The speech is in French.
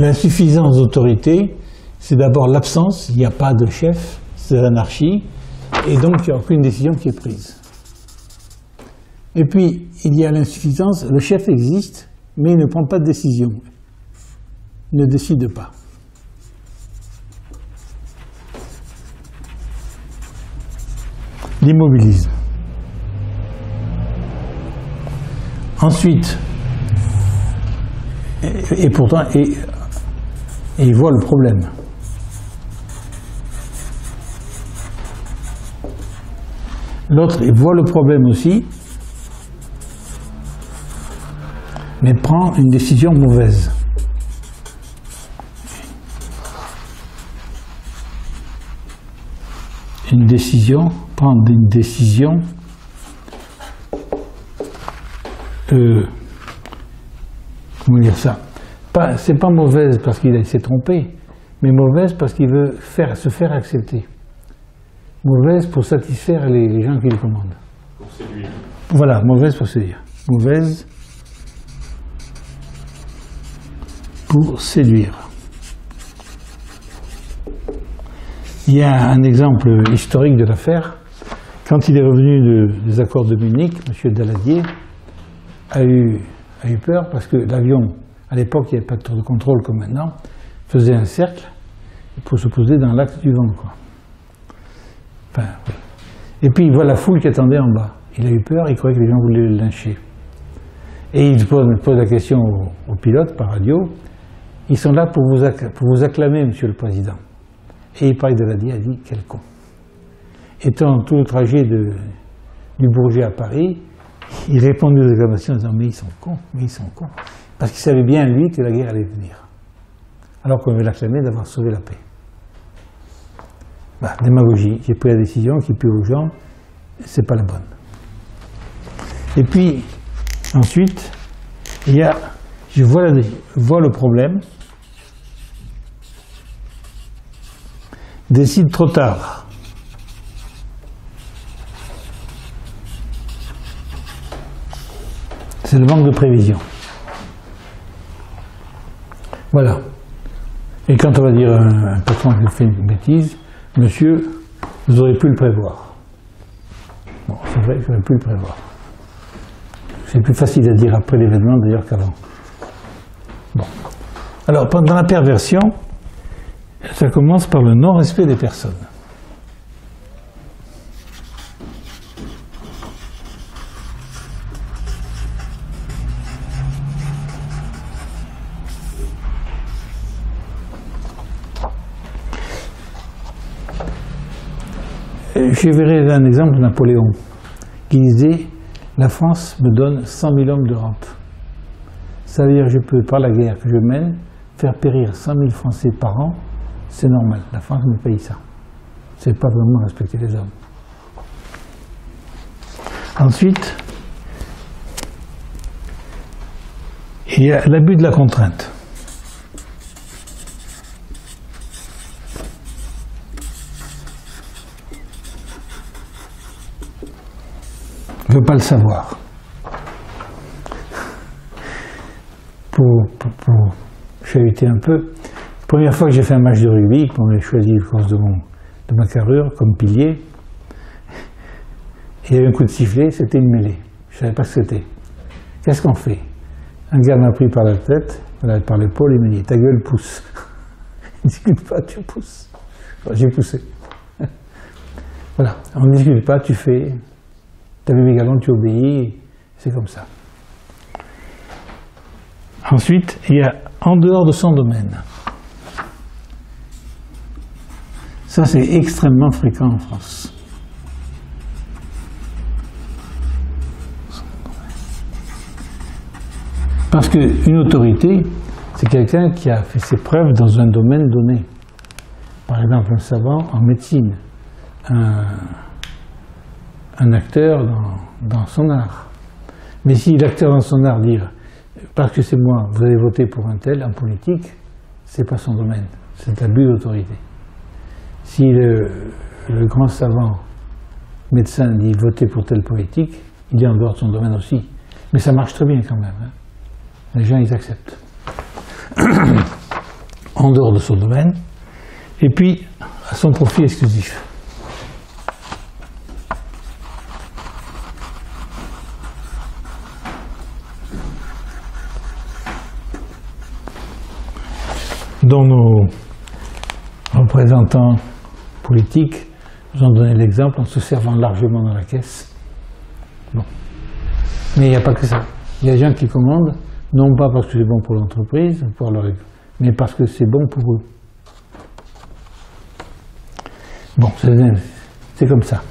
L'insuffisance d'autorité, c'est d'abord l'absence, il n'y a pas de chef, c'est l'anarchie, et donc il n'y a aucune décision qui est prise. Et puis, il y a l'insuffisance, le chef existe, mais il ne prend pas de décision, il ne décide pas. L'immobilisme. Ensuite, et pourtant, il voit le problème. L'autre, il voit le problème aussi, mais prend une décision mauvaise. Prendre une décision comment dire ça? C'est pas mauvaise parce qu'il s'est trompé, mais mauvaise parce qu'il veut se faire accepter. Mauvaise pour satisfaire les gens qui le commandent. Pour séduire. Voilà, mauvaise pour séduire. Mauvaise pour séduire. Il y a un exemple historique de l'affaire. Quand il est revenu des accords de Munich, M. Daladier a eu peur parce que l'avion, à l'époque il n'y avait pas de tour de contrôle comme maintenant, faisait un cercle pour se poser dans l'axe du vent, quoi. Enfin, oui. Et puis il voit la foule qui attendait en bas. Il a eu peur, il croyait que les gens voulaient le lyncher. Et il pose la question au pilote par radio. Ils sont là pour vous acclamer, Monsieur le Président. Et il parlait de Daladier, a dit « Quel con ». Et tout le trajet du Bourget à Paris, il répondait aux acclamations en disant « Mais ils sont cons, mais ils sont cons ». Parce qu'il savait bien, lui, que la guerre allait venir. Alors qu'on veut l'acclamer d'avoir sauvé la paix. Bah, démagogie. J'ai pris la décision qui pue aux gens, c'est pas la bonne. Et puis, ensuite, je vois le problème, décide trop tard. C'est le manque de prévision. Voilà. Et quand on va dire à un patron qui fait une bêtise, monsieur, vous auriez pu le prévoir. Bon, c'est vrai que j'aurais pu le prévoir. C'est plus facile à dire après l'événement d'ailleurs qu'avant. Bon. Alors, dans la perversion, ça commence par le non-respect des personnes. Je verrai un exemple de Napoléon, qui disait « La France me donne 100 000 hommes de rente. Ça veut dire que je peux, par la guerre que je mène, faire périr 100 000 Français par an, c'est normal, la France me paye ça. C'est pas vraiment respecter les hommes. » Ensuite, il y a l'abus de la contrainte. Je ne veux pas le savoir. Pour chahuter un peu, la première fois que j'ai fait un match de rugby, qu'on m'a choisi à cause de ma carrure comme pilier, il y avait un coup de sifflet, c'était une mêlée. Je ne savais pas ce que c'était. Qu'est-ce qu'on fait? Un gars m'a pris par la tête, par l'épaule, il m'a dit « Ta gueule, pousse ». Il ne discute pas, tu pousses. J'ai poussé. Voilà, on ne discute pas, tu fais. Tu avais mes galons, tu obéis, c'est comme ça. Ensuite, il y a en dehors de son domaine. Ça, c'est extrêmement fréquent en France. Parce qu'une autorité, c'est quelqu'un qui a fait ses preuves dans un domaine donné. Par exemple, un savant en médecine, un acteur dans son art. Mais si l'acteur dans son art dit « parce que c'est moi, vous avez voté pour un tel » en politique, c'est pas son domaine, c'est abus d'autorité. Si le grand savant médecin dit « votez pour tel politique », il est en dehors de son domaine aussi. Mais ça marche très bien quand même. Hein. Les gens, ils acceptent. en dehors de son domaine, et puis à son profit exclusif. Dont nos représentants politiques nous ont donné l'exemple en se servant largement dans la caisse. Bon. Mais il n'y a pas que ça. Il y a des gens qui commandent, non pas parce que c'est bon pour l'entreprise, mais parce que c'est bon pour eux. Bon, c'est comme ça.